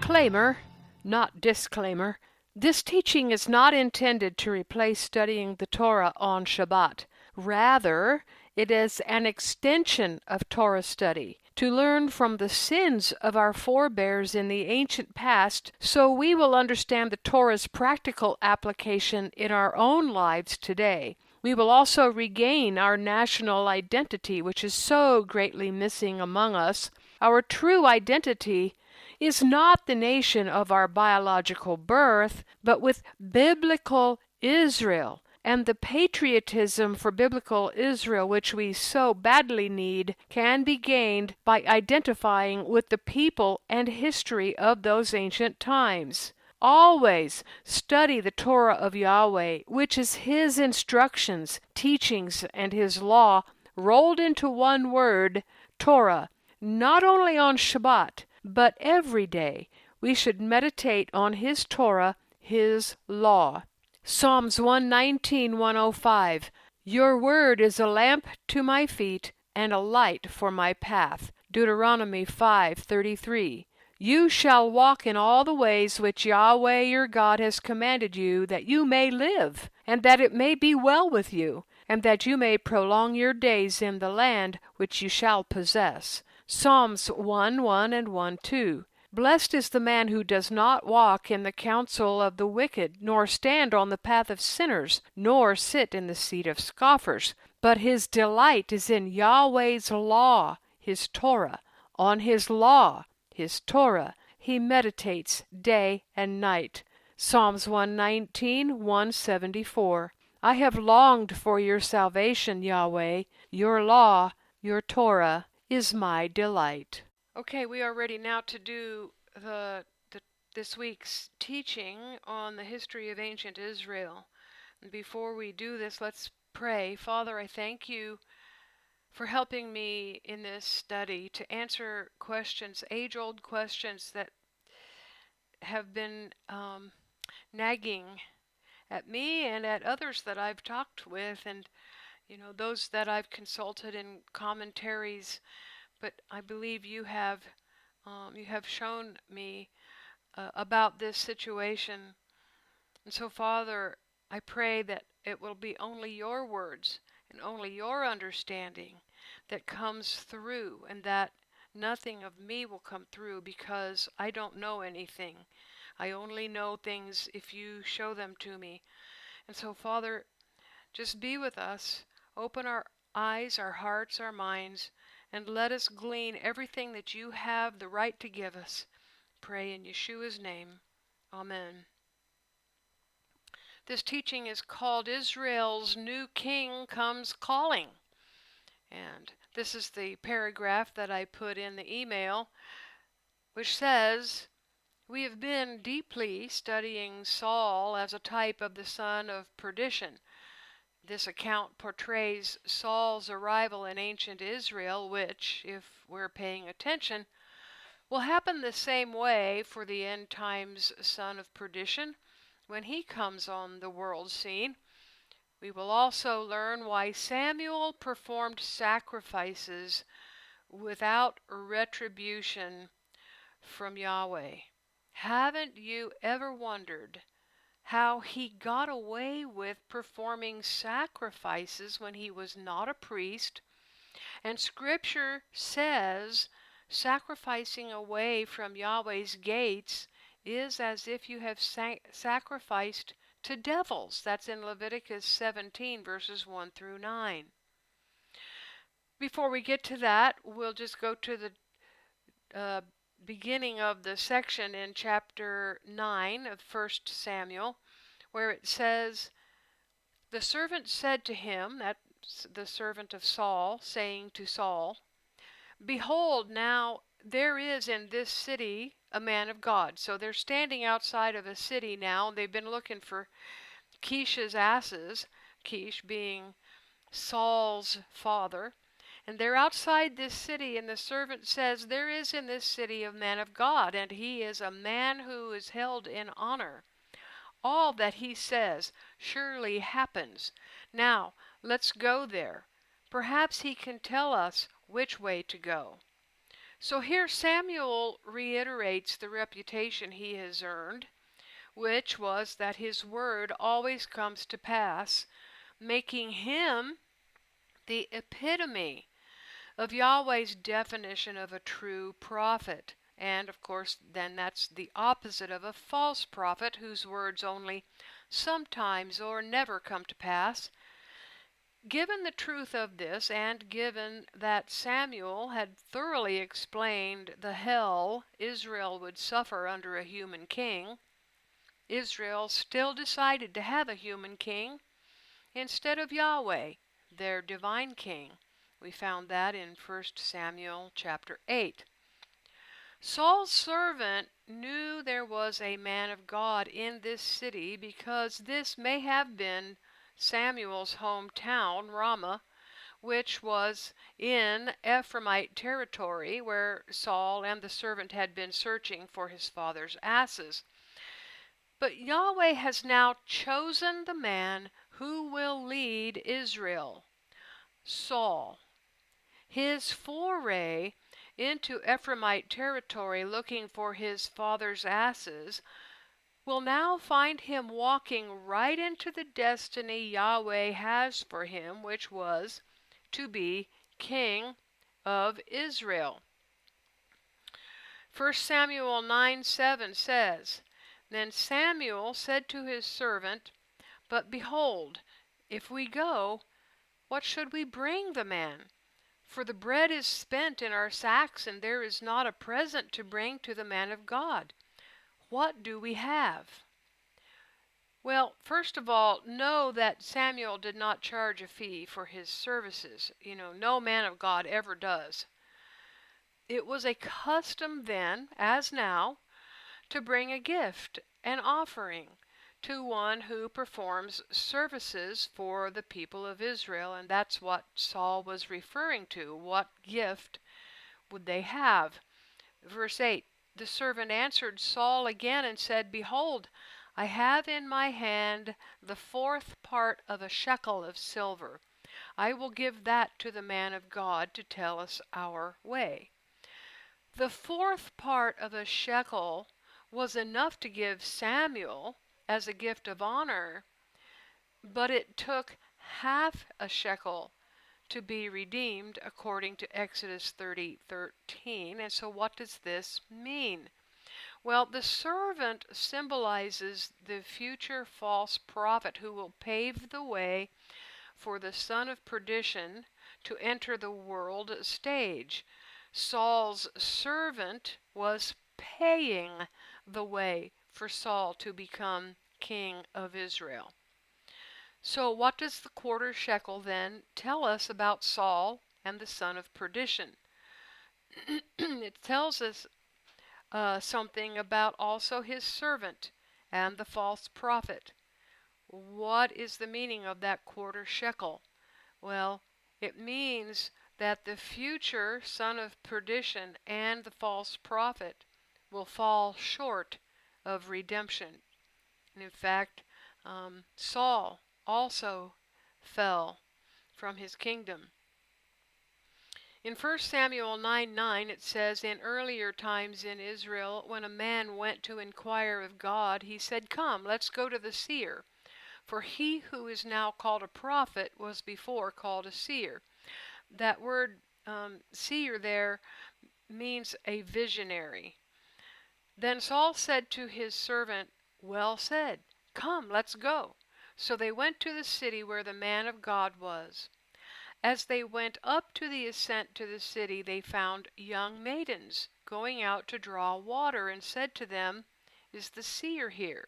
Disclaimer, not disclaimer. This teaching is not intended to replace studying the Torah on Shabbat. Rather, it is an extension of Torah study to learn from the sins of our forebears in the ancient past so we will understand the Torah's practical application in our own lives today. We will also regain our national identity, which is so greatly missing among us. Our true identity is not the nation of our biological birth, but with biblical Israel. And the patriotism for biblical Israel, which we so badly need, can be gained by identifying with the people and history of those ancient times. Always study the Torah of Yahweh, which is His instructions, teachings, and His law, rolled into one word, Torah. Not only on Shabbat, but every day we should meditate on His Torah, His law. Psalms 119, 105. Your word is a lamp to my feet and a light for my path. Deuteronomy 5:33. You shall walk in all the ways which Yahweh your God has commanded you, that you may live, and that it may be well with you, and that you may prolong your days in the land which you shall possess. Psalms 1:1 and 1:2. Blessed is the man who does not walk in the counsel of the wicked, nor stand on the path of sinners, nor sit in the seat of scoffers. But his delight is in Yahweh's law, His Torah. On His law, His Torah, he meditates day and night. Psalms 119, 174. I have longed for your salvation, Yahweh. Your law, your Torah, is my delight. Okay, we are ready now to do this week's teaching on the history of ancient Israel. And before we do this, let's pray. Father, I thank you for helping me in this study to answer questions, age-old questions that have been nagging at me and at others that I've talked with, and those that I've consulted in commentaries. But I believe you have shown me about this situation. And so, Father, I pray that it will be only your words and only your understanding that comes through, and that nothing of me will come through, because I don't know anything. I only know things if you show them to me. And so, Father, just be with us. Open our eyes, our hearts, our minds, and let us glean everything that you have the right to give us. Pray in Yeshua's name. Amen. This teaching is called Israel's New King Comes Calling. And this is the paragraph that I put in the email, which says, we have been deeply studying Saul as a type of the son of perdition. This account portrays Saul's arrival in ancient Israel, which, if we're paying attention, will happen the same way for the end times son of perdition when he comes on the world scene. We will also learn why Samuel performed sacrifices without retribution from Yahweh. Haven't you ever wondered how he got away with performing sacrifices when he was not a priest? And Scripture says sacrificing away from Yahweh's gates is as if you have sacrificed to devils. That's in Leviticus 17, verses 1 through 9. Before we get to that, we'll just go to the beginning of the section in chapter 9 of 1 Samuel, where it says, the servant said to him, that's the servant of Saul, saying to Saul, behold, now there is in this city a man of God. So they're standing outside of a city now. They've been looking for Kish's asses, Kish being Saul's father. And they're outside this city, and the servant says, there is in this city a man of God, and he is a man who is held in honor. All that he says surely happens. Now, let's go there. Perhaps he can tell us which way to go. So here Samuel reiterates the reputation he has earned, which was that his word always comes to pass, making him the epitome of Yahweh's definition of a true prophet. And of course, then that's the opposite of a false prophet whose words only sometimes or never come to pass. Given the truth of this, and given that Samuel had thoroughly explained the hell Israel would suffer under a human king, Israel still decided to have a human king instead of Yahweh, their divine king. We found that in 1 Samuel chapter 8. Saul's servant knew there was a man of God in this city because this may have been Samuel's hometown, Ramah, which was in Ephraimite territory where Saul and the servant had been searching for his father's asses. But Yahweh has now chosen the man who will lead Israel, Saul. His foray into Ephraimite territory looking for his father's asses will now find him walking right into the destiny Yahweh has for him, which was to be king of Israel. 1 Samuel 9:7 says, Then Samuel said to his servant, But behold, if we go, what should we bring the man? For the bread is spent in our sacks, and there is not a present to bring to the man of God. What do we have? Well, first of all, know that Samuel did not charge a fee for his services. No man of God ever does. It was a custom then, as now, to bring a gift, an offering, to one who performs services for the people of Israel, and that's what Saul was referring to. What gift would they have? Verse 8, The servant answered Saul again and said, Behold, I have in my hand the fourth part of a shekel of silver. I will give that to the man of God to tell us our way. The fourth part of a shekel was enough to give Samuel as a gift of honor, but it took half a shekel to be redeemed according to Exodus 30:13. And so what does this mean? Well, the servant symbolizes the future false prophet who will pave the way for the son of perdition to enter the world stage. Saul's servant was paying the way for Saul to become king of Israel. So what does the quarter shekel then tell us about Saul and the son of perdition? It tells us something about also his servant and the false prophet. What is the meaning of that quarter shekel? Well, it means that the future son of perdition and the false prophet will fall short of redemption. And in fact, Saul also fell from his kingdom. In 1 Samuel 9:9 it says, In earlier times in Israel, when a man went to inquire of God, he said, Come, let's go to the seer. For he who is now called a prophet was before called a seer. That word seer there means a visionary. Then Saul said to his servant, Well said, come, let's go. So they went to the city where the man of God was. As they went up to the ascent to the city, they found young maidens going out to draw water, and said to them, Is the seer here?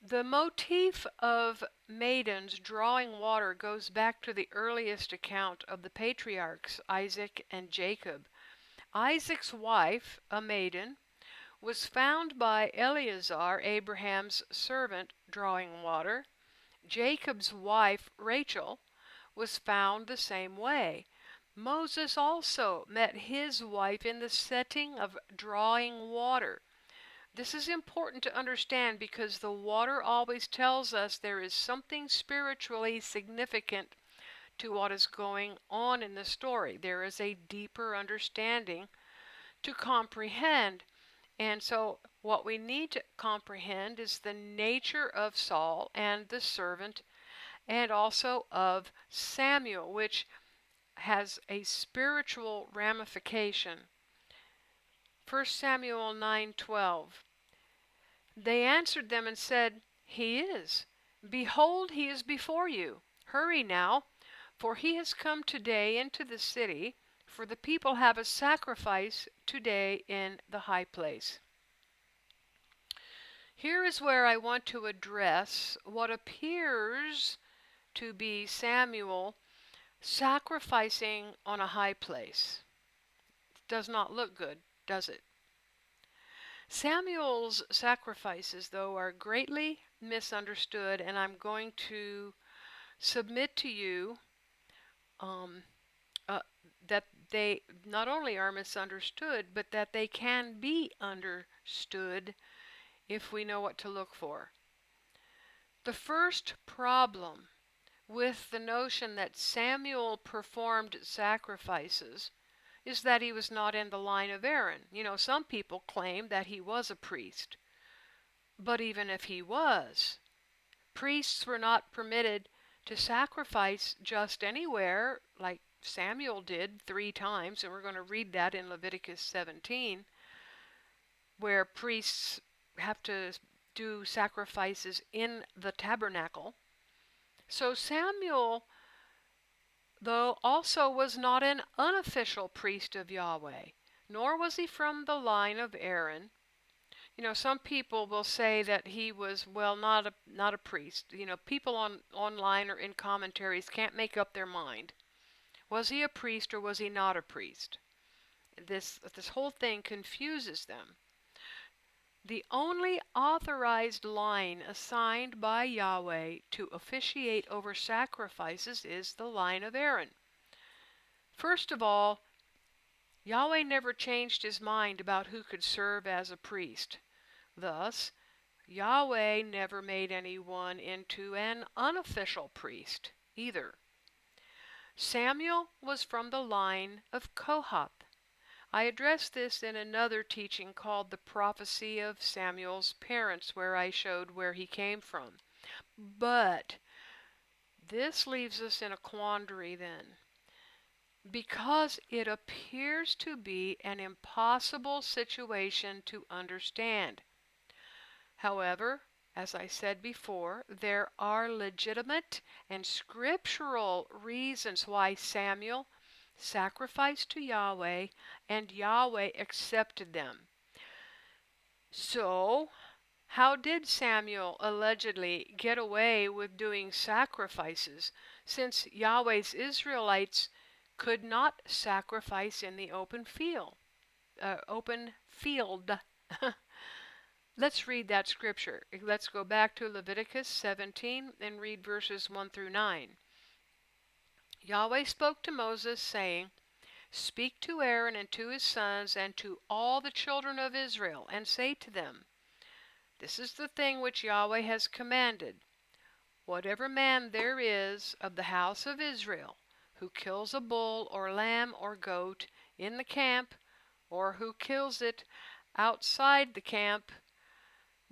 The motif of maidens drawing water goes back to the earliest account of the patriarchs, Isaac and Jacob. Isaac's wife, a maiden, was found by Eleazar, Abraham's servant, drawing water. Jacob's wife, Rachel, was found the same way. Moses also met his wife in the setting of drawing water. This is important to understand because the water always tells us there is something spiritually significant to what is going on in the story. There is a deeper understanding to comprehend. And so, what we need to comprehend is the nature of Saul and the servant, and also of Samuel, which has a spiritual ramification. 1 Samuel 9:12. They answered them and said, He is. Behold, he is before you. Hurry now, for he has come today into the city, for the people have a sacrifice today in the high place. Here is where I want to address what appears to be Samuel sacrificing on a high place. It does not look good, does it? Samuel's sacrifices, though, are greatly misunderstood, and I'm going to submit to you um, that they not only are misunderstood, but that they can be understood if we know what to look for. The first problem with the notion that Samuel performed sacrifices is that he was not in the line of Aaron. You know, some people claim that he was a priest. But even if he was, priests were not permitted to sacrifice just anywhere, like Samuel did 3 times, and we're going to read that in Leviticus 17, where priests have to do sacrifices in the tabernacle. So Samuel, though, also was not an unofficial priest of Yahweh, nor was he from the line of Aaron. You know, some people will say that he was, well, not a priest. You know, people online or in commentaries can't make up their mind. Was he a priest or was he not a priest? This whole thing confuses them. The only authorized line assigned by Yahweh to officiate over sacrifices is the line of Aaron. First of all, Yahweh never changed his mind about who could serve as a priest. Thus, Yahweh never made anyone into an unofficial priest either. Samuel was from the line of Kohath. I addressed this in another teaching called The Prophecy of Samuel's Parents, where I showed where he came from. But this leaves us in a quandary then, because it appears to be an impossible situation to understand. However, as I said before, there are legitimate and scriptural reasons why Samuel sacrificed to Yahweh and Yahweh accepted them. So, how did Samuel allegedly get away with doing sacrifices, since Yahweh's Israelites could not sacrifice in the open field? Let's read that scripture. Let's go back to Leviticus 17 and read verses 1 through 9. Yahweh spoke to Moses, saying, Speak to Aaron and to his sons and to all the children of Israel, and say to them, This is the thing which Yahweh has commanded. Whatever man there is of the house of Israel who kills a bull or lamb or goat in the camp, or who kills it outside the camp,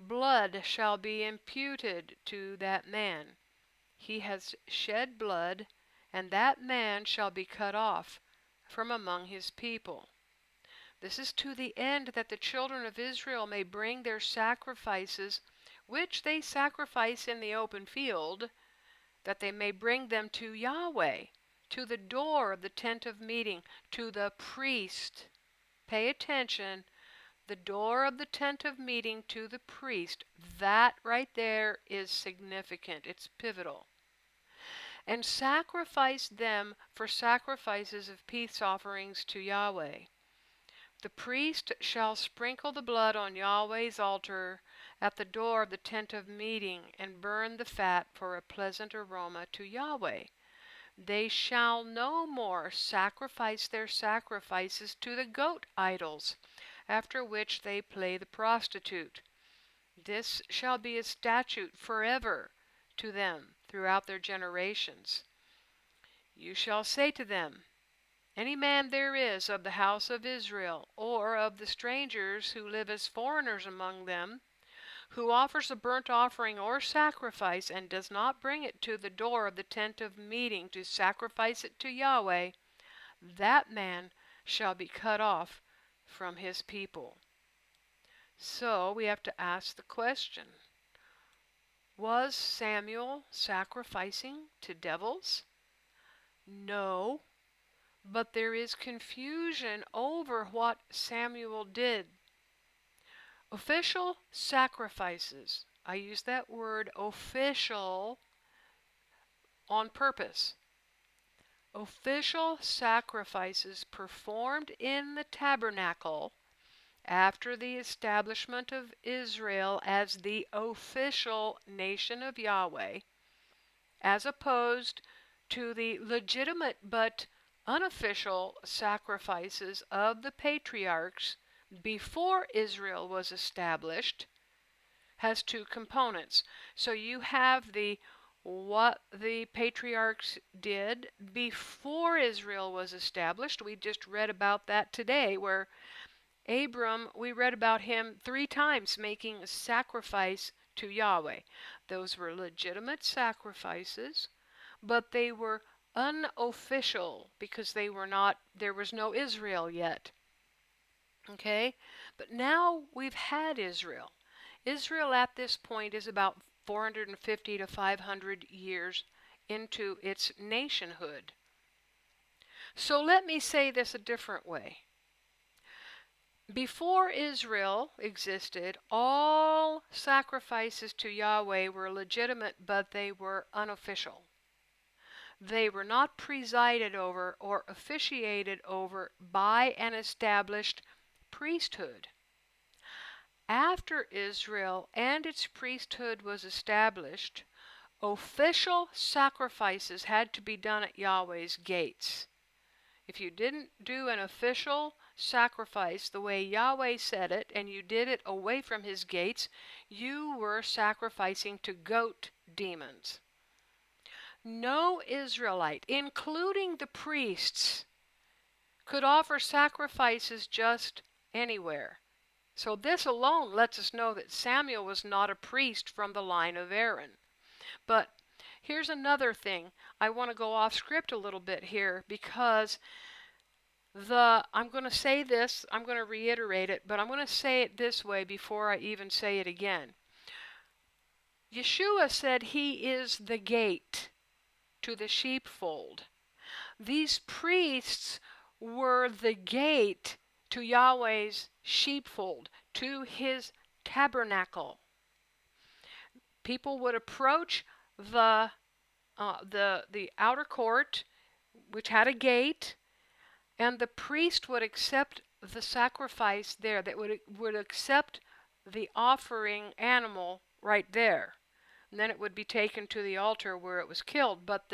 blood shall be imputed to that man. He has shed blood, and that man shall be cut off from among his people. This is to the end that the children of Israel may bring their sacrifices, which they sacrifice in the open field, that they may bring them to Yahweh, to the door of the tent of meeting, to the priest. Pay attention. The door of the tent of meeting to the priest. That right there is significant. It's pivotal. And sacrifice them for sacrifices of peace offerings to Yahweh. The priest shall sprinkle the blood on Yahweh's altar at the door of the tent of meeting, and burn the fat for a pleasant aroma to Yahweh. They shall no more sacrifice their sacrifices to the goat idols, after which they play the prostitute. This shall be a statute forever to them throughout their generations. You shall say to them, Any man there is of the house of Israel, or of the strangers who live as foreigners among them, who offers a burnt offering or sacrifice, and does not bring it to the door of the tent of meeting to sacrifice it to Yahweh, that man shall be cut off from his people. So we have to ask the question, was Samuel sacrificing to devils? No, but there is confusion over what Samuel did. Official sacrifices, I use that word official on purpose. Official sacrifices performed in the tabernacle after the establishment of Israel as the official nation of Yahweh, as opposed to the legitimate but unofficial sacrifices of the patriarchs before Israel was established, has two components. So you have what the patriarchs did before Israel was established. We just read about that today, where Abram, we read about him 3 times making a sacrifice to Yahweh. Those were legitimate sacrifices, but they were unofficial because there was no Israel yet. Okay? But now we've had Israel. Israel at this point is about 450 to 500 years into its nationhood. So let me say this a different way. Before Israel existed, all sacrifices to Yahweh were legitimate, but they were unofficial. They were not presided over or officiated over by an established priesthood. After Israel and its priesthood was established, official sacrifices had to be done at Yahweh's gates. If you didn't do an official sacrifice the way Yahweh said it, and you did it away from his gates, you were sacrificing to goat demons. No Israelite, including the priests, could offer sacrifices just anywhere. So this alone lets us know that Samuel was not a priest from the line of Aaron. But here's another thing. I want to go off script a little bit here because I'm going to say this, I'm going to reiterate it, but I'm going to say it this way before I even say it again. Yeshua said he is the gate to the sheepfold. These priests were the gate to Yahweh's sheepfold, to his tabernacle. People would approach the outer court, which had a gate, and the priest would accept the sacrifice there, that would accept the offering animal right there. And then it would be taken to the altar where it was killed. But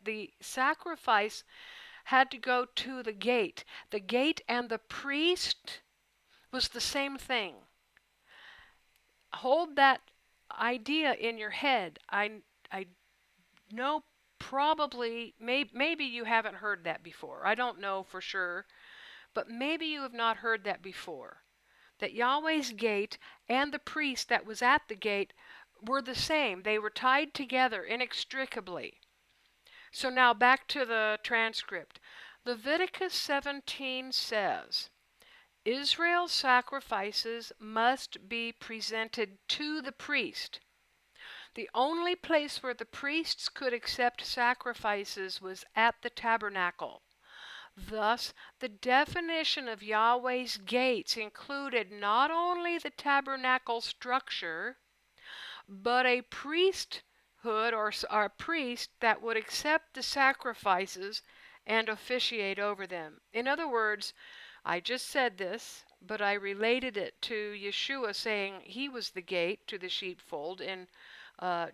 the sacrifice had to go to the gate. The gate and the priest was the same thing. Hold that idea in your head. I know probably, maybe you haven't heard that before. I don't know for sure, but maybe you have not heard that before. That Yahweh's gate and the priest that was at the gate were the same. They were tied together inextricably. So now back to the transcript. Leviticus 17 says, Israel's sacrifices must be presented to the priest. The only place where the priests could accept sacrifices was at the tabernacle. Thus, the definition of Yahweh's gates included not only the tabernacle structure, but a priesthood or a priest that would accept the sacrifices and officiate over them. In other words, I just said this, but I related it to Yeshua saying he was the gate to the sheepfold in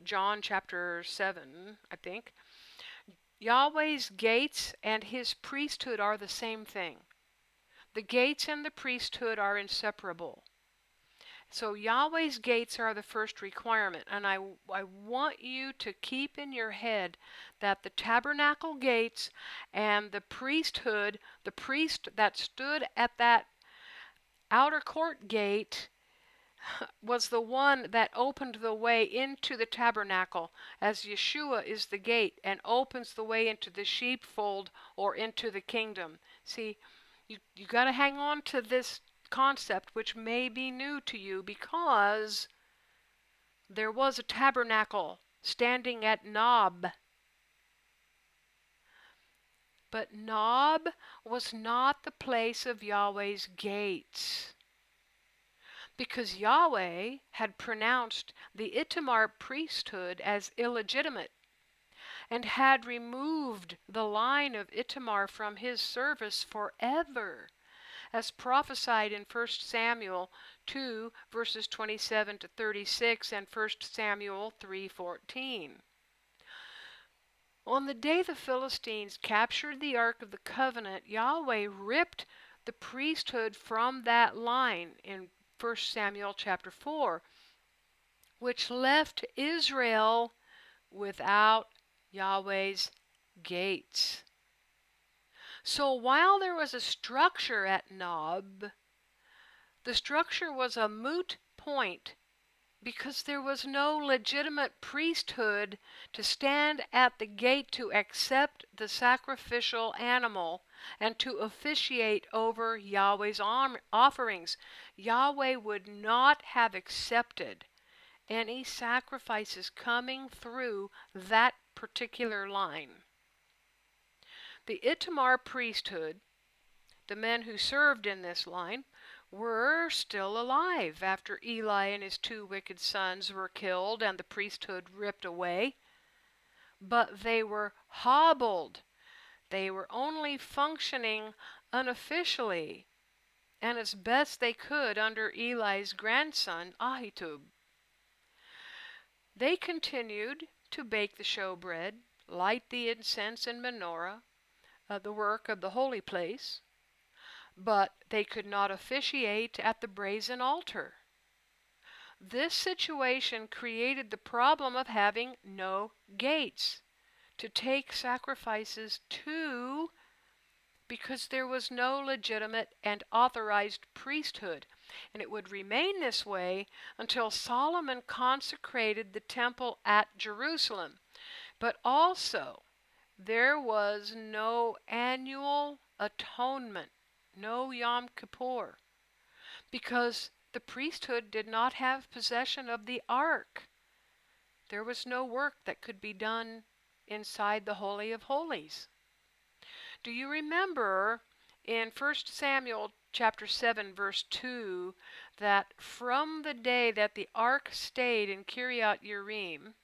John chapter 7, I think. Yahweh's gates and his priesthood are the same thing. The gates and the priesthood are inseparable. So Yahweh's gates are the first requirement. And I want you to keep in your head that the tabernacle gates and the priesthood, the priest that stood at that outer court gate, was the one that opened the way into the tabernacle, as Yeshua is the gate and opens the way into the sheepfold or into the kingdom. See, you got to hang on to this concept, which may be new to you, because there was a tabernacle standing at Nob. But Nob was not the place of Yahweh's gates, because Yahweh had pronounced the Itamar priesthood as illegitimate and had removed the line of Itamar from his service forever, as prophesied in 1 Samuel 2 verses 27 to 36 and 1 Samuel 3:14. On the day the Philistines captured the Ark of the Covenant, Yahweh ripped the priesthood from that line in 1 Samuel chapter 4, which left Israel without Yahweh's gates. So while there was a structure at Nob, the structure was a moot point, because there was no legitimate priesthood to stand at the gate to accept the sacrificial animal and to officiate over Yahweh's offerings. Yahweh would not have accepted any sacrifices coming through that particular line. The Itamar priesthood, the men who served in this line, were still alive after Eli and his two wicked sons were killed and the priesthood ripped away. But they were hobbled. They were only functioning unofficially and as best they could under Eli's grandson, Ahitub. They continued to bake the showbread, light the incense and menorah, the work of the holy place, but they could not officiate at the brazen altar. This situation created the problem of having no gates to take sacrifices to, because there was no legitimate and authorized priesthood. And it would remain this way until Solomon consecrated the temple at Jerusalem. But also, there was no annual atonement, no Yom Kippur, because the priesthood did not have possession of the ark. There was no work that could be done inside the Holy of Holies. Do you remember in 1 Samuel chapter 7 verse 2 that from the day that the ark stayed in Kiryat Yearim,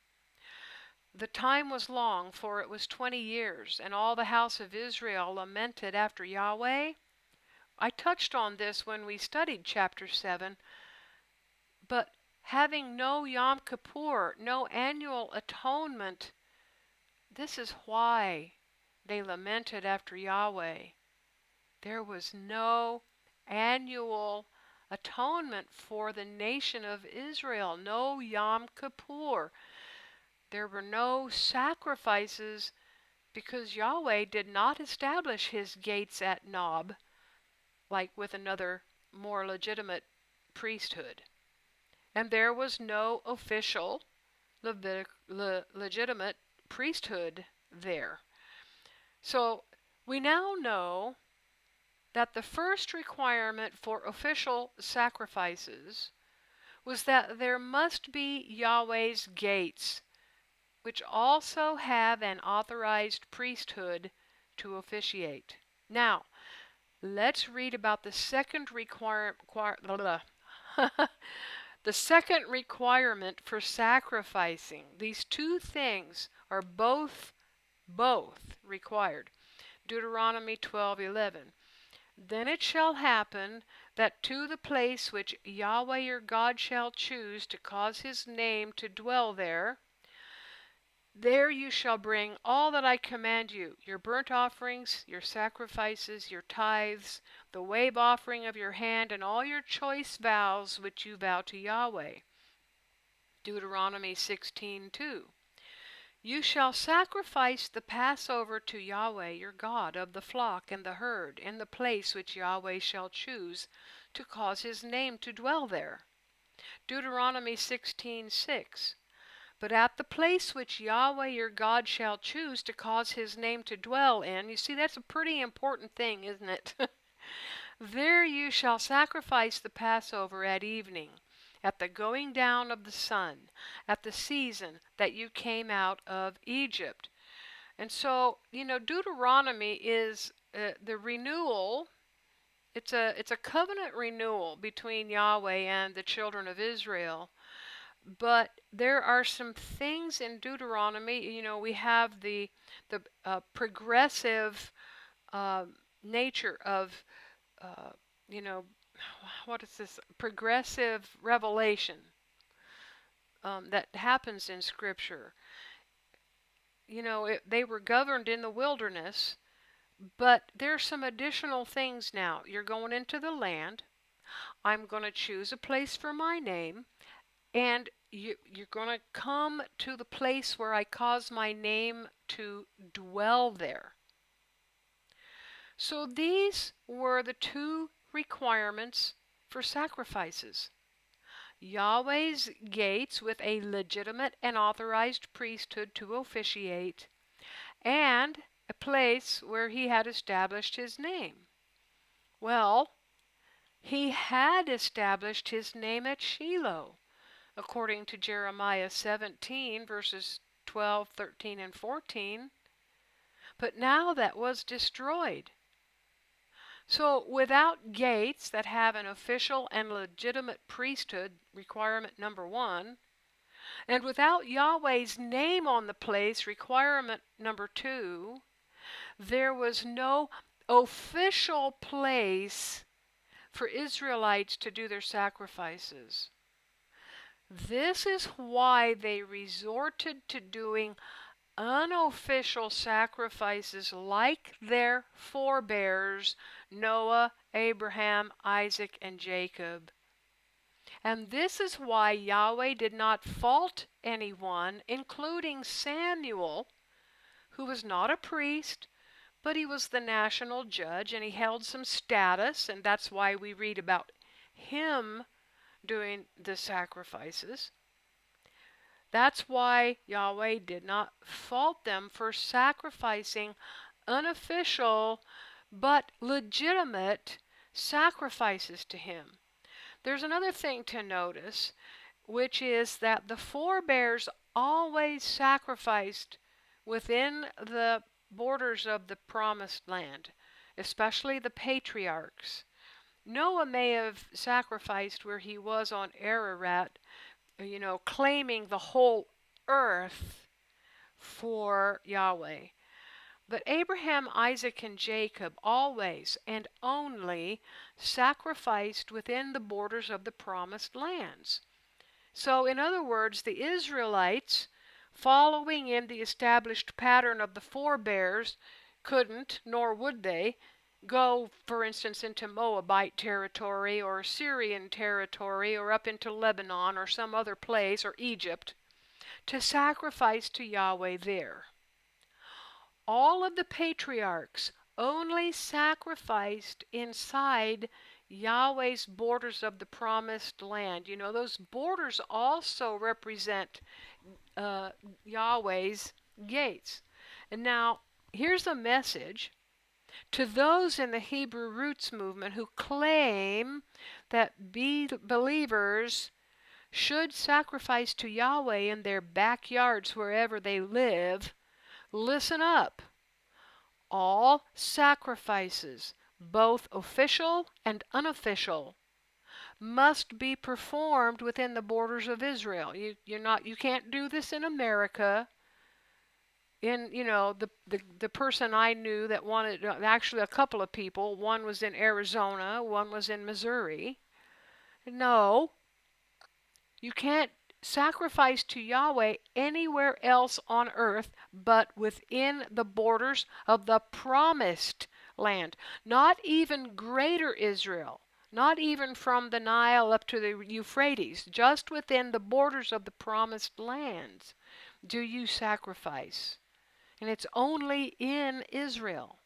the time was long, for it was 20 years, and all the house of Israel lamented after Yahweh? I touched on this when we studied chapter 7, but having no Yom Kippur, no annual atonement, this is why they lamented after Yahweh. There was no annual atonement for the nation of Israel, no Yom Kippur. There were no sacrifices because Yahweh did not establish his gates at Nob, like with another more legitimate priesthood. And there was no official legitimate priesthood there. So we now know that the first requirement for official sacrifices was that there must be Yahweh's gates, which also have an authorized priesthood to officiate. Now, let's read about the second the second requirement for sacrificing. These two things are both required. Deuteronomy 12:11. Then it shall happen that to the place which Yahweh your God shall choose to cause his name to dwell there, There you shall bring all that I command you, your burnt offerings, your sacrifices, your tithes, the wave offering of your hand, and all your choice vows which you vow to Yahweh. Deuteronomy 16:2. You shall sacrifice the Passover to Yahweh your God of the flock and the herd in the place which Yahweh shall choose to cause his name to dwell there. Deuteronomy 16:6. But at the place which Yahweh your God shall choose to cause his name to dwell in, you see, that's a pretty important thing, isn't it? There you shall sacrifice the Passover at evening, at the going down of the sun, at the season that you came out of Egypt. And so, Deuteronomy is the renewal. It's a covenant renewal between Yahweh and the children of Israel. But there are some things in Deuteronomy. We have the progressive uh, nature of uh, you know what is this progressive revelation that happens in Scripture. They were governed in the wilderness, but there's some additional things now. You're going into the land. I'm going to choose a place for my name. And you're going to come to the place where I cause my name to dwell there. So these were the two requirements for sacrifices. Yahweh's gates with a legitimate and authorized priesthood to officiate, and a place where he had established his name. Well, he had established his name at Shiloh, according to Jeremiah 17, verses 12, 13, and 14. But now that was destroyed. So without gates that have an official and legitimate priesthood, requirement number 1, and without Yahweh's name on the place, requirement number 2, there was no official place for Israelites to do their sacrifices. This is why they resorted to doing unofficial sacrifices like their forebears, Noah, Abraham, Isaac, and Jacob. And this is why Yahweh did not fault anyone, including Samuel, who was not a priest, but he was the national judge and he held some status, and that's why we read about him doing the sacrifices. That's why Yahweh did not fault them for sacrificing unofficial but legitimate sacrifices to him. There's another thing to notice, which is that the forebears always sacrificed within the borders of the promised land, especially the patriarchs. Noah may have sacrificed where he was on Ararat, claiming the whole earth for Yahweh. But Abraham, Isaac, and Jacob always and only sacrificed within the borders of the promised lands. So, in other words, the Israelites, following in the established pattern of the forebears, couldn't, nor would they, go, for instance, into Moabite territory or Syrian territory or up into Lebanon or some other place or Egypt to sacrifice to Yahweh there. All of the patriarchs only sacrificed inside Yahweh's borders of the promised land. Those borders also represent Yahweh's gates. And now, here's a message to those in the Hebrew roots movement who claim that believers should sacrifice to Yahweh in their backyards wherever they live. Listen up. All sacrifices, both official and unofficial, must be performed within the borders of Israel. You can't do this in America. The person I knew that wanted, actually a couple of people, one was in Arizona, one was in Missouri. No, you can't sacrifice to Yahweh anywhere else on earth but within the borders of the promised land. Not even greater Israel, not even from the Nile up to the Euphrates, just within the borders of the promised lands do you sacrifice. And it's only in Israel.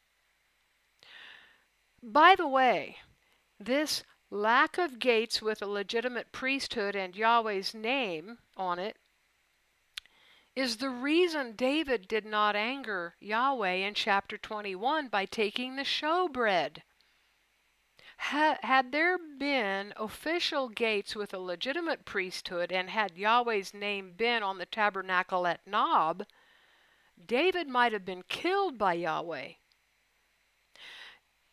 By the way, this lack of gates with a legitimate priesthood and Yahweh's name on it is the reason David did not anger Yahweh in chapter 21 by taking the showbread. Had there been official gates with a legitimate priesthood and had Yahweh's name been on the tabernacle at Nob, David might have been killed by Yahweh.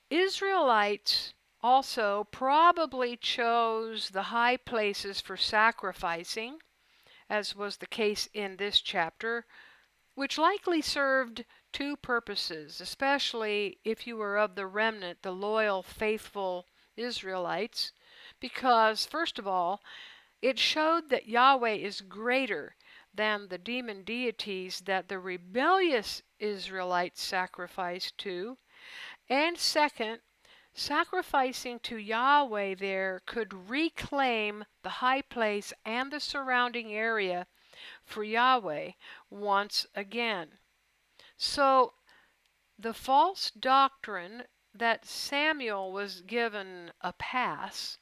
Israelites also probably chose the high places for sacrificing, as was the case in this chapter, which likely served two purposes, especially if you were of the remnant, the loyal, faithful Israelites, because, first of all, it showed that Yahweh is greater than the demon deities that the rebellious Israelites sacrificed to, and second, sacrificing to Yahweh there could reclaim the high place and the surrounding area for Yahweh once again. So the false doctrine that Samuel was given a pass,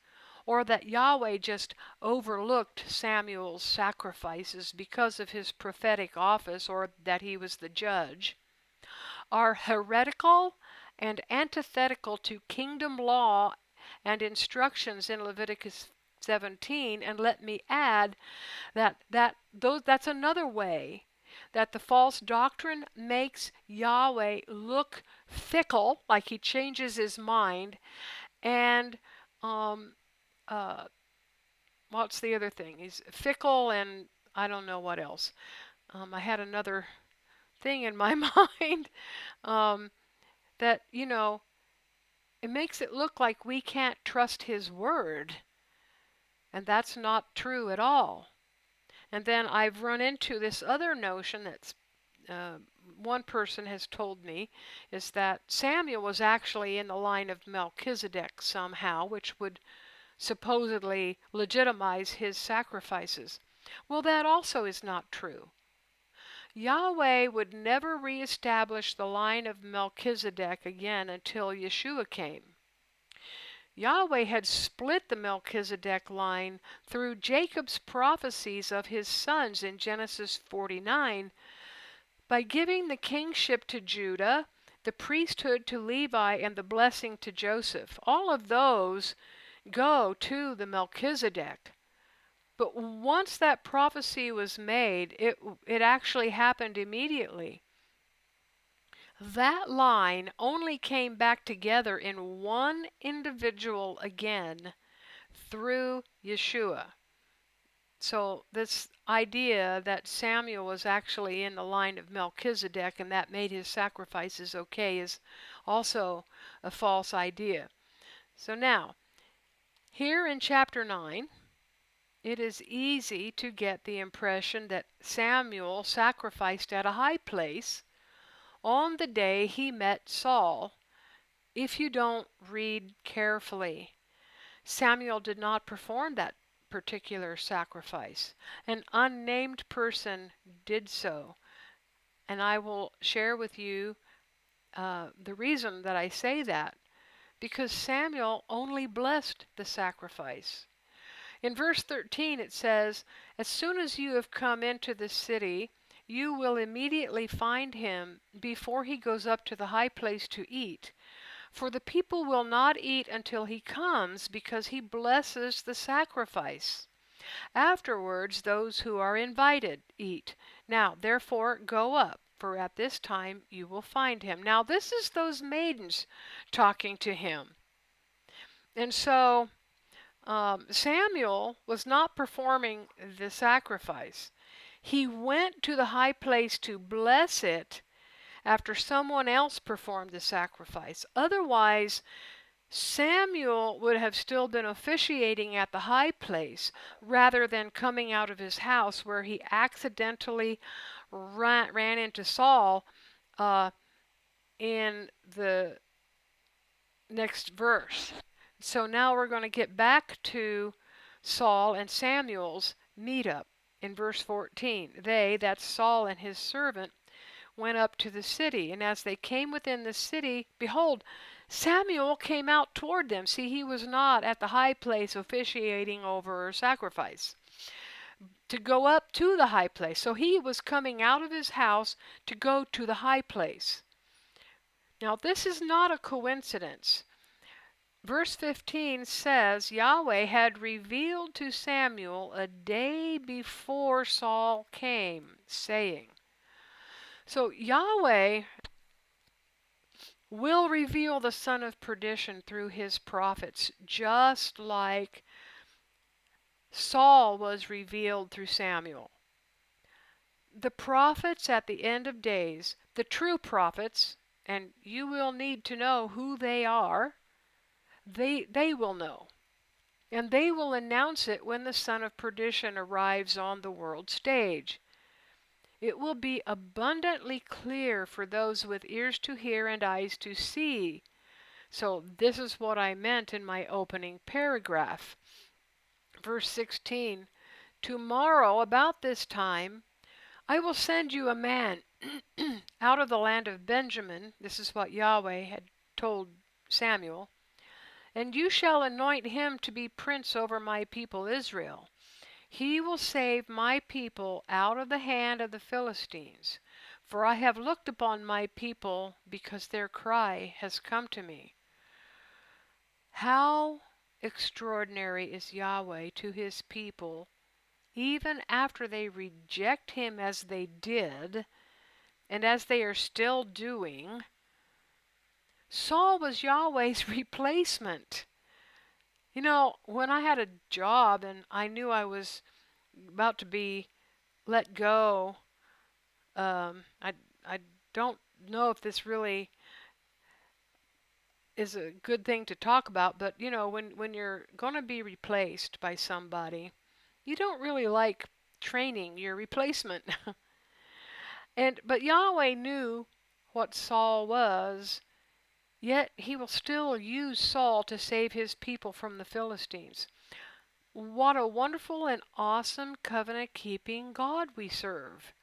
or that Yahweh just overlooked Samuel's sacrifices because of his prophetic office, or that he was the judge, are heretical and antithetical to kingdom law and instructions in Leviticus 17. And let me add that's another way that the false doctrine makes Yahweh look fickle, like he changes his mind, and what's the other thing? He's fickle, and I don't know what else. I had another thing in my mind. That, it makes it look like we can't trust his word. And that's not true at all. And then I've run into this other notion that's one person has told me, is that Samuel was actually in the line of Melchizedek somehow, which would supposedly legitimize his sacrifices. Well, that also is not true. Yahweh would never reestablish the line of Melchizedek again until Yeshua came. Yahweh had split the Melchizedek line through Jacob's prophecies of his sons in Genesis 49 by giving the kingship to Judah, the priesthood to Levi, and the blessing to Joseph. All of those go to the Melchizedek. But once that prophecy was made, it actually happened immediately. That line only came back together in one individual again through Yeshua. So this idea that Samuel was actually in the line of Melchizedek and that made his sacrifices okay is also a false idea. So now, here in chapter 9, it is easy to get the impression that Samuel sacrificed at a high place on the day he met Saul, if you don't read carefully. Samuel did not perform that particular sacrifice. An unnamed person did so. And I will share with you the reason that I say that, because Samuel only blessed the sacrifice. In verse 13 it says, "As soon as you have come into the city, you will immediately find him before he goes up to the high place to eat. For the people will not eat until he comes, because he blesses the sacrifice. Afterwards those who are invited eat. Now therefore go up, for at this time you will find him." Now this is those maidens talking to him. And so Samuel was not performing the sacrifice. He went to the high place to bless it after someone else performed the sacrifice. Otherwise, Samuel would have still been officiating at the high place rather than coming out of his house where he accidentally ran into Saul uh, in the next verse. So now we're going to get back to Saul and Samuel's meetup in verse 14. They, that's Saul and his servant, went up to the city, and as they came within the city, behold, Samuel came out toward them. See, he was not at the high place officiating over sacrifice to go up to the high place. So he was coming out of his house to go to the high place. Now, this is not a coincidence. Verse 15 says Yahweh had revealed to Samuel a day before Saul came, saying. So Yahweh will reveal the son of perdition through his prophets, just like Saul was revealed through Samuel. The prophets at the end of days, the true prophets, and you will need to know who they are, they will know. And they will announce it when the son of perdition arrives on the world stage. It will be abundantly clear for those with ears to hear and eyes to see. So this is what I meant in my opening paragraph. Verse 16, tomorrow about this time I will send you a man out of the land of Benjamin. This is what Yahweh had told Samuel. And you shall anoint him to be prince over my people Israel. He will save my people out of the hand of the Philistines. For I have looked upon my people because their cry has come to me. How extraordinary is Yahweh to his people, even after they reject him as they did, and as they are still doing. Saul was Yahweh's replacement. You know, when I had a job and I knew I was about to be let go, I don't know if this really is a good thing to talk about, but you know, when you're going to be replaced by somebody, you don't really like training your replacement. But Yahweh knew what Saul was, yet he will still use Saul to save his people from the Philistines. What a wonderful and awesome covenant-keeping God we serve.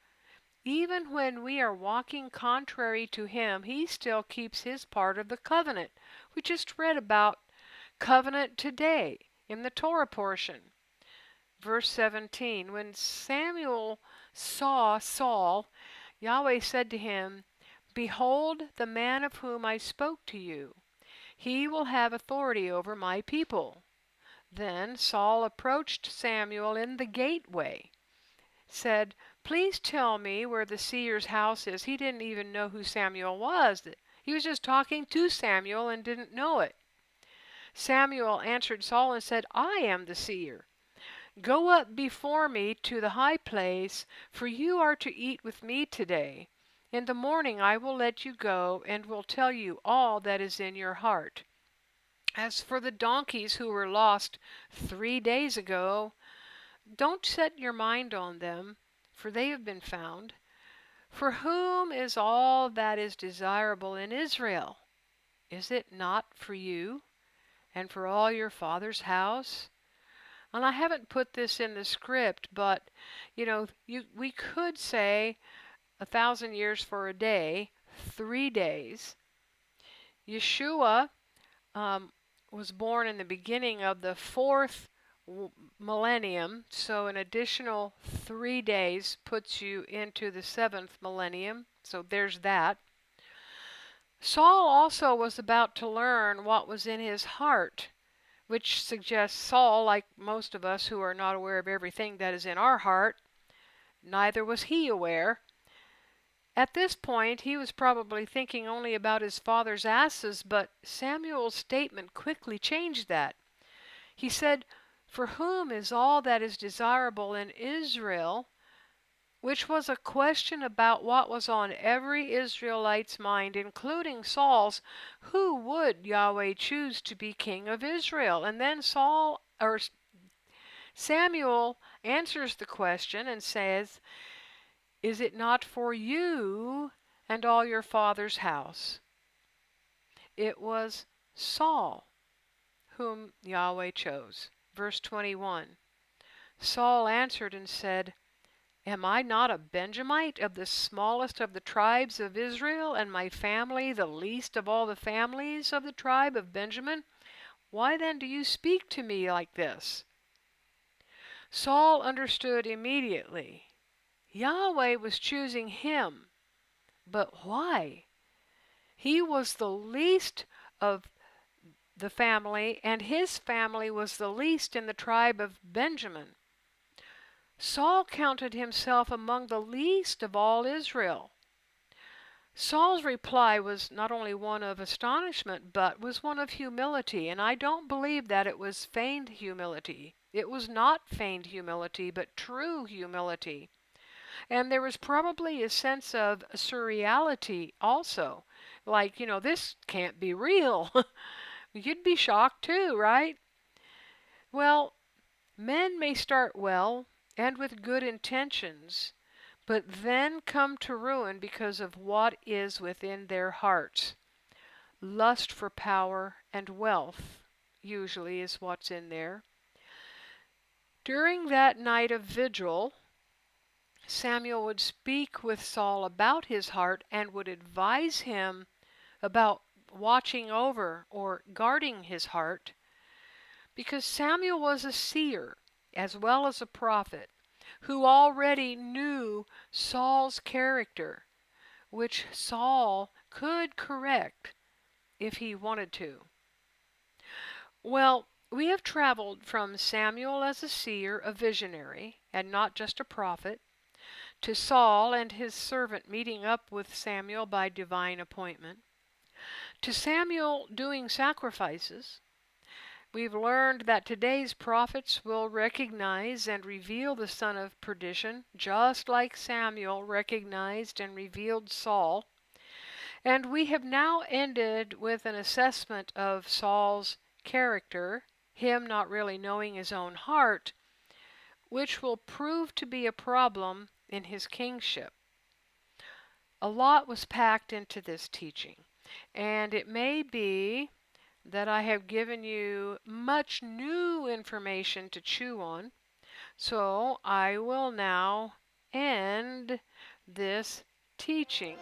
Even when we are walking contrary to him, he still keeps his part of the covenant. We just read about covenant today in the Torah portion. Verse 17, when Samuel saw Saul, Yahweh said to him, behold the man of whom I spoke to you. He will have authority over my people. Then Saul approached Samuel in the gateway, said, please tell me where the seer's house is. He didn't even know who Samuel was. He was just talking to Samuel and didn't know it. Samuel answered Saul and said, I am the seer. Go up before me to the high place, for you are to eat with me today. In the morning I will let you go and will tell you all that is in your heart. As for the donkeys who were lost 3 days ago, don't set your mind on them, for they have been found. For whom is all that is desirable in Israel? Is it not for you and for all your father's house? And I haven't put this in the script, but you know, we could say 1,000 years for a day, 3 days. Yeshua was born in the beginning of the 4th millennium, so an additional 3 days puts you into the 7th millennium, so there's that. Saul also was about to learn what was in his heart, which suggests Saul, like most of us who are not aware of everything that is in our heart, neither was he aware. At this point, he was probably thinking only about his father's asses, but Samuel's statement quickly changed that. He said, for whom is all that is desirable in Israel? which was a question about what was on every Israelite's mind, including Saul's. Who would Yahweh choose to be king of Israel? And then Samuel answers the question and says, "Is it not for you and all your father's house?" It was Saul whom Yahweh chose. Verse 21. Saul answered and said, "Am I not a Benjamite of the smallest of the tribes of Israel, and my family the least of all the families of the tribe of Benjamin? Why then do you speak to me like this?" Saul understood immediately. Yahweh was choosing him. But why? He was the least of the family, and his family was the least in the tribe of Benjamin. Saul counted himself among the least of all Israel. Saul's reply was not only one of astonishment, but was one of humility, and I don't believe that it was feigned humility. It was not feigned humility, but true humility. And there was probably a sense of surreality also. Like, this can't be real. You'd be shocked too, right? Well, men may start well and with good intentions, but then come to ruin because of what is within their hearts. Lust for power and wealth usually is what's in there. During that night of vigil, Samuel would speak with Saul about his heart and would advise him about watching over or guarding his heart, because Samuel was a seer as well as a prophet who already knew Saul's character, which Saul could correct if he wanted to. Well, we have traveled from Samuel as a seer, a visionary, and not just a prophet, to Saul and his servant meeting up with Samuel by divine appointment, to Samuel doing sacrifices. We've learned that today's prophets will recognize and reveal the son of perdition, just like Samuel recognized and revealed Saul. And we have now ended with an assessment of Saul's character, him not really knowing his own heart, which will prove to be a problem in his kingship. A lot was packed into this teaching, and it may be that I have given you much new information to chew on, so I will now end this teaching.